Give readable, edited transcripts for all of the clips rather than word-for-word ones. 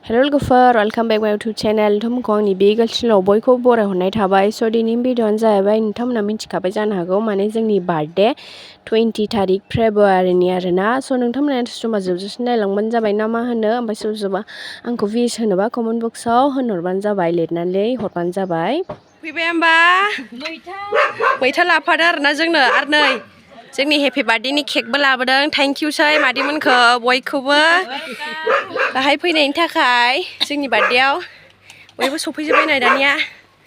Hello लोगोफोर welcome बेक माय YouTube channel नोंथांमोनखौ आंनि बे गासिनाव बयखौबो बरायहरनाय थाबाय स' दिनैनि भिडिअ'आनो जाहैबाय नोंथांमोना मिथिखाबाय जानो हागौ माने जोंनि बार्थडे 20 तारिख फेब्रुवारिनि आरोना स' नोंथांमोना समा जोबजासिम नायलांबानो जाबाय ना मा होनो ओमफ्राय सोरबा सोरबा आंखौ विश होनोबा कमेन्ट बक्सआव होनहरबानो जाबाय लिरनानै हरबानो जाबाय फैबाय होमबा मैथा लाफादों आरोना जोंनो आरो नै जोंनि हेपि बार्थडेनि केकबो लाबोदों थेंक इउ सै मादैमोनखौ बयखौबो बाहाय फैनायनि थाखाय जोंनि बार्थडेआव बयबो सफैजोब्बाय नै दानिया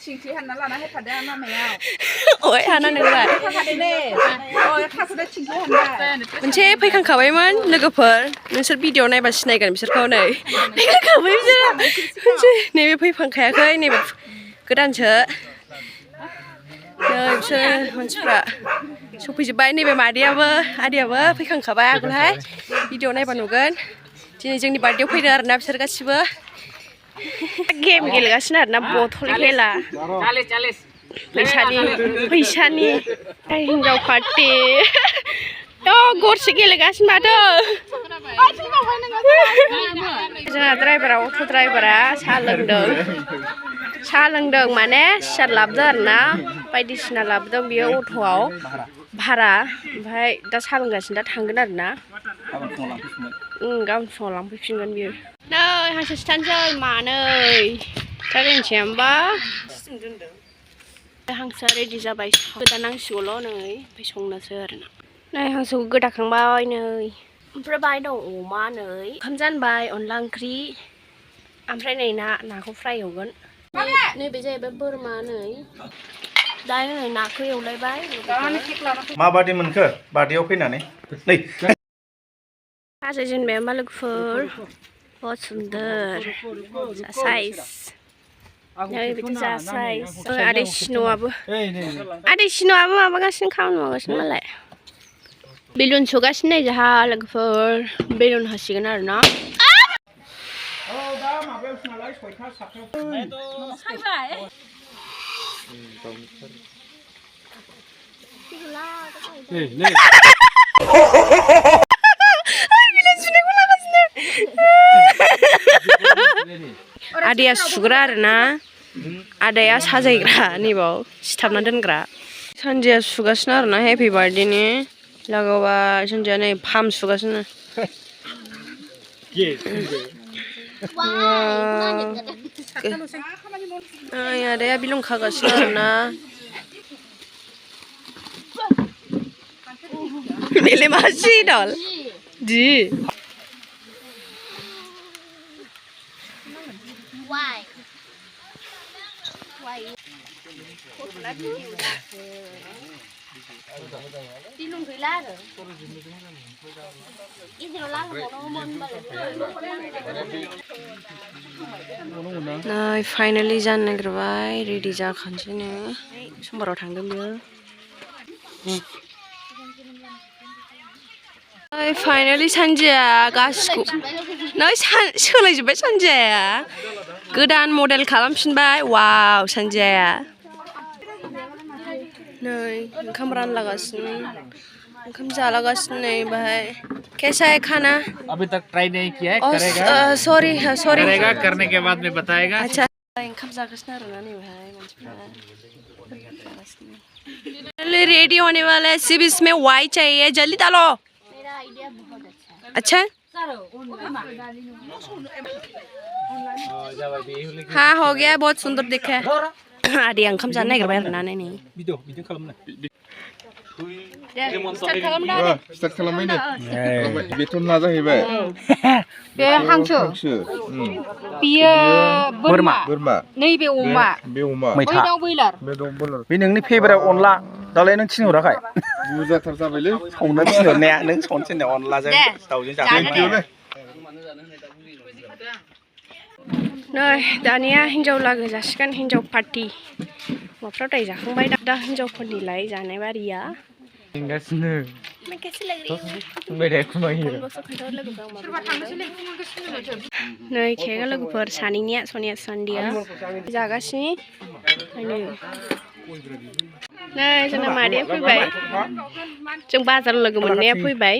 सिंखि हानना लाना होफादों मामायाव ओइ हाना नोंलाय मोनसे फैखांखाबायमोन लोगोफोर नोंसोर भिडिअ नायबा सिनायगोन बिसोरखौ नै फैखांखाबाय बिसोरो नैबे फैखांखायाखै नैबे गोदानसो नै बिसोर मानसिफ्रा सफैजोब्बाय नैबे मादैयाबो आदैयाबो फैखांखाबाय आगोलहाय भिडिअ नायबा नुगोन दिनै जोंनि बार्थडेआव फैदों आरोना बिसोर गासिबो गेम गेलेगासिनो आरोना बथल खेला फैसानि हिनजाव पार्टि गरसे गेलेगासिनो माथो जोंहा ड्राइभारा अट' ड्राइभारा साहा लोंदों माने सियार लाबोदों आरोना बायदिसिना लाबोदों बियो अट'आव भारा ओमफ्राय दा साहा लोंगासिनो दा थांगोन आरोना गाबोन फुङाव लांफैफिनगोन बियो नै हांसो सिथारनोसै मानै जागायनोसै होमबा हांसोआ रेडि जाबाय गोदानांसिगौल' नै ओमफ्राय संनोसै आरोना नै हांसोखौ गोदाखांबाय नै ओमफ्राय बाहाय दं अमा नै ओंखाम जानबाय अनला ओंख्रि ओमफ्राय नै नाखौ फ्राय एवगोन नैबे जाहैबाय बोरमा नै दा नै नाखौ एवलायबाय माबादि मोनखो बार्थडेआव फैनानै नै हाजो जेनबाय होमबा लोगोफोर बहुत सुन्दर साइज नै बिदि जा साइज आदै सिन'आबो माबागासिनो खामानि मावगासिनो मालाय बेलुन सुगासिनो नै जोंहा लोगोफोर बेलुन होसिगोन आरोना आदैया सुग्रा आरोना आदाया साजायग्रा नैबाव सिथाबना दोनग्रा सानजिया सुगासिनो आरोना हेपि बार्थडेनि लागावबाय सानजिया नै फार्म सुगासिनो आदाया बिलुन खागासिनो आरोना मेलेमासि दल दि नै फाइनालि जानो नागिरबाय रेडि जाखानोसै नो समबाराव थांगोन बियो फाइनालि सानजिया गासिखौ नै सोलायजोब्बाय सानजिया गोदान मडेल खालामफिनबाय वाव सानजिया नै ओंखाम रानलागासिनो ओंखाम जालागासिनो नै बाहाय कैसा है खाना अभी तक ट्राई नहीं किया है करेगा सॉरी करेगा करने के बाद में बताएगा अच्छा ओंखाम जागासिनो आरोना नै बाहाय मानसिफ्रा रेडी होने वाला है सिर्फ इसमें वाई चाहिए जल्दी डालो मेरा आइडिया बहुत अच्छा हाँ हो गया बहुत सुंदर दिखा है आदि ओंखाम जानो नागिरबाय आरोना नै स्टार्ट खालामबाय ने बेथ' ना जाहैबाय बे हांसो बियो बोरमा नैबे अमा बे अमा बै दाउ बयलार बे नोंनि फेभरेट अनला दालाय नों थिनहराखै बुरजाथार जाबायलै संनो थिनहरनाया नों संनो थिननाय अनलाजों दाउजों जानो नै दानिया हिनजाव लागो जासिगोन हिनजाव पार्टि हौवाफ्रा दाय जाखांबाय दा हिनजावफोरनिलाय जानाय बारिया नै केकआ लोगोफोर सानैनिया सनिया सान्दिया जागासिनो नै जोंना मादैया फैबाय जों बाजाराव लोगो मोननाया फैबाय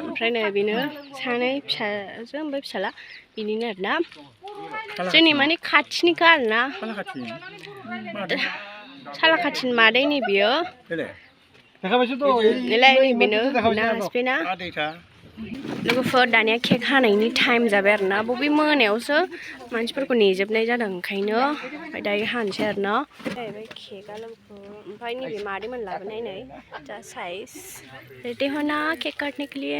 ओमफ्राय नै बेनो सानै फिसाजो ओमफ्राय फिसाला बिनिनो आरोना जोंनि माने खाथिनिखा आरोना सालाखाथिनि मादैनि बियो नैलाय नैबेनो ना हासबेना लोगोफोर दानिया केक हानायनि टाइम जाबाय आरोना बबे मोनायावसो मानसिफोरखौ नेजोबनाय जादों ओंखायनो ओमफ्राय दायो हानोसै आरोना जाहैबाय केकआ लोगोफोर ओमफ्राय नैबे मादैमोन लाबोनाय नै जा साइज रेडी हो ना केक काटने के लिए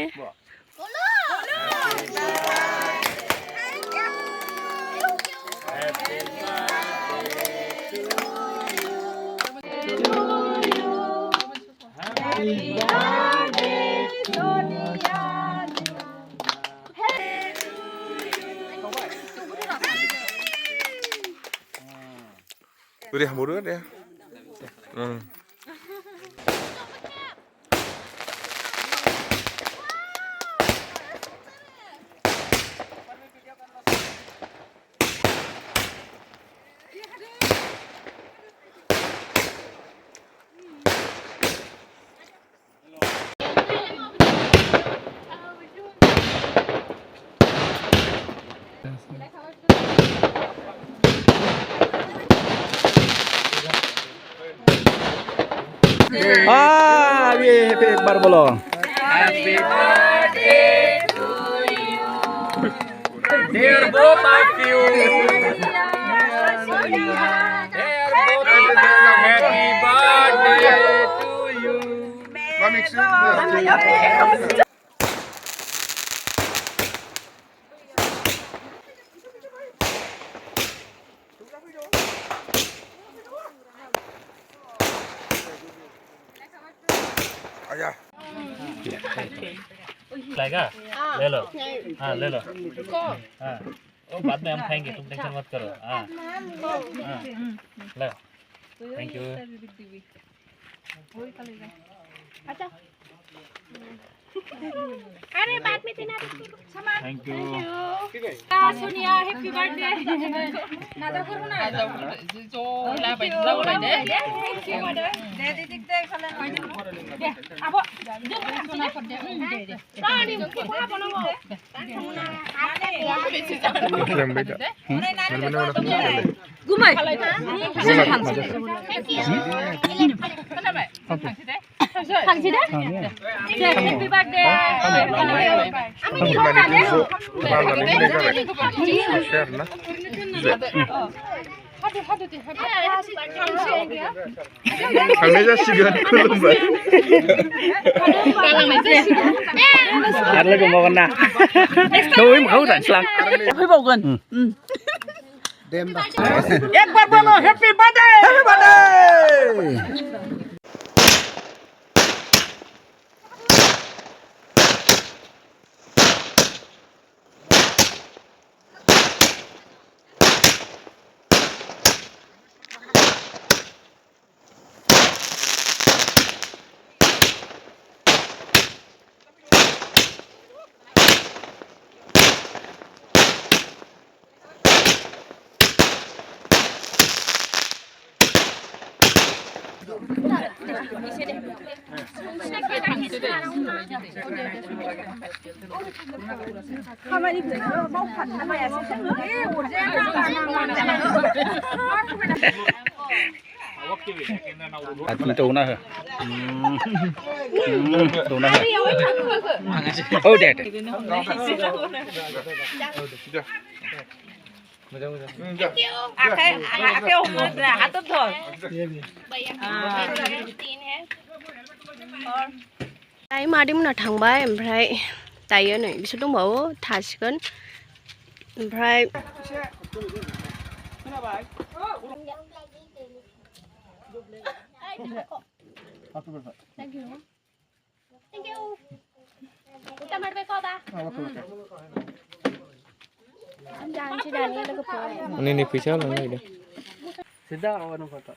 Udah murah deh. ये हैप्पी एक बार बोलो Happy birthday to you, dear both of you. Happy birthday to you. लाएगा ले लो हाँ ले लो हाँ वो बाद में हम खाएंगे तुम टेंशन मत करो हाँ हाँ लो थैंक यू अरे बाद में देना thank you Sonia happy birthday नाजा करबो ना जो ला बाय जागो लायदे थैंक यू मदर दे दे दिक दे खाला दे आबो जों सोना कर दे दे सानि खा बनांगौ गुमै थांसै दे हैप्पी बर्थडे Kami जासिगोन खुलुमबाय आरो लोगो मावगोन ना नों माखौ दानस्लां फैबावगोन एक बार बोलो happy birthday happy birthday Tụ nó hả? Tụ nó hả? Ô đẹp. दायो मादैमोना थांबाय ओमफ्राय दायो नै बिसोर दंबावो थासिगोन ओमफ्राय जानोसै दानिया लोगोफोर Ini bisa lah ini. Sudah awan foto.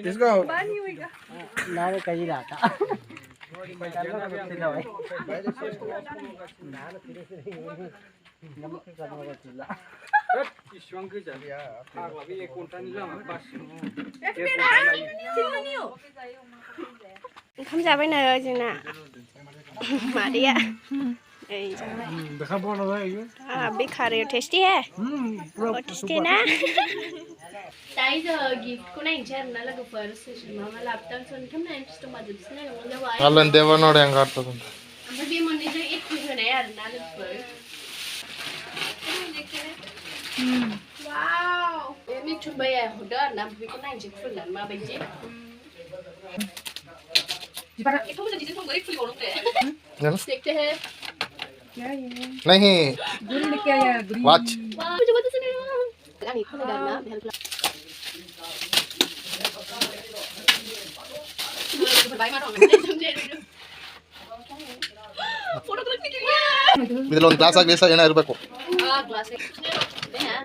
Let's go. ओंखाम जाबायनो जोंना मादैया ओइ जाबाय बेकार टेस्टी है बहुत टेस्टी ना दायो जों गिफ्टखौ नायनोसै आरोना लोगोफोर सोर मा मा लाबोदों सोनथाम नायनोसै दंबा जोबसिन नायनांगौ जाबाय Alan dewa nore yang kartu tuh. ओमफ्राय बे मोननैजों एखे होनाय आरोना लोगोफोर वाव बे मिथुन बाया हरदों आरोना बेखौ नायनोसै खुलिनानै माबायदि एथ' मोजां डिजाइन बोरै खुलिबावनांगौ दे देखते हैं Nahi. Watch. वाव coba tuh sini आंनि खुलिदों आरोना हेल्प बाय मा दं photo click nih Bidalon klasa desa yang air bako. ah gelas ini ya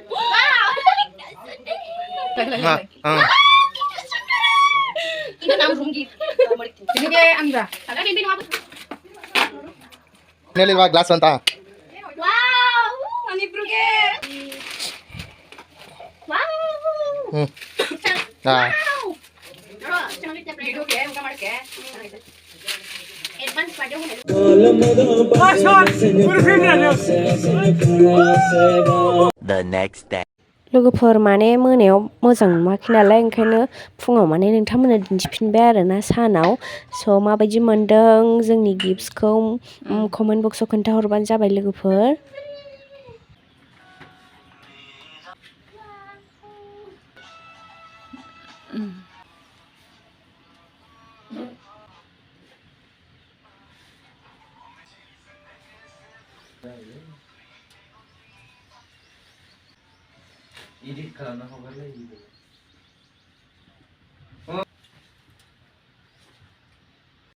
Nah, itu nama rumgi ini ke anda ada di sini apa ini lewat gelasanta. wow ani bruge wow Nah, jangan kita video ke muka marke advance pada hone The next day. लोगोफोर माने मोनायाव मोजां नुवाखै नालाय ओंखायनो फुङाव माने नोंथांमोननो दिन्थिफिनबाय आरोना सानाव स' माबायदि मोनदों जोंनि गिफ्ट्सखौ कमेन्ट बक्सआव खोन्थाहरबानो जाबाय लोगोफोर Edit kalau nak hafal lagi.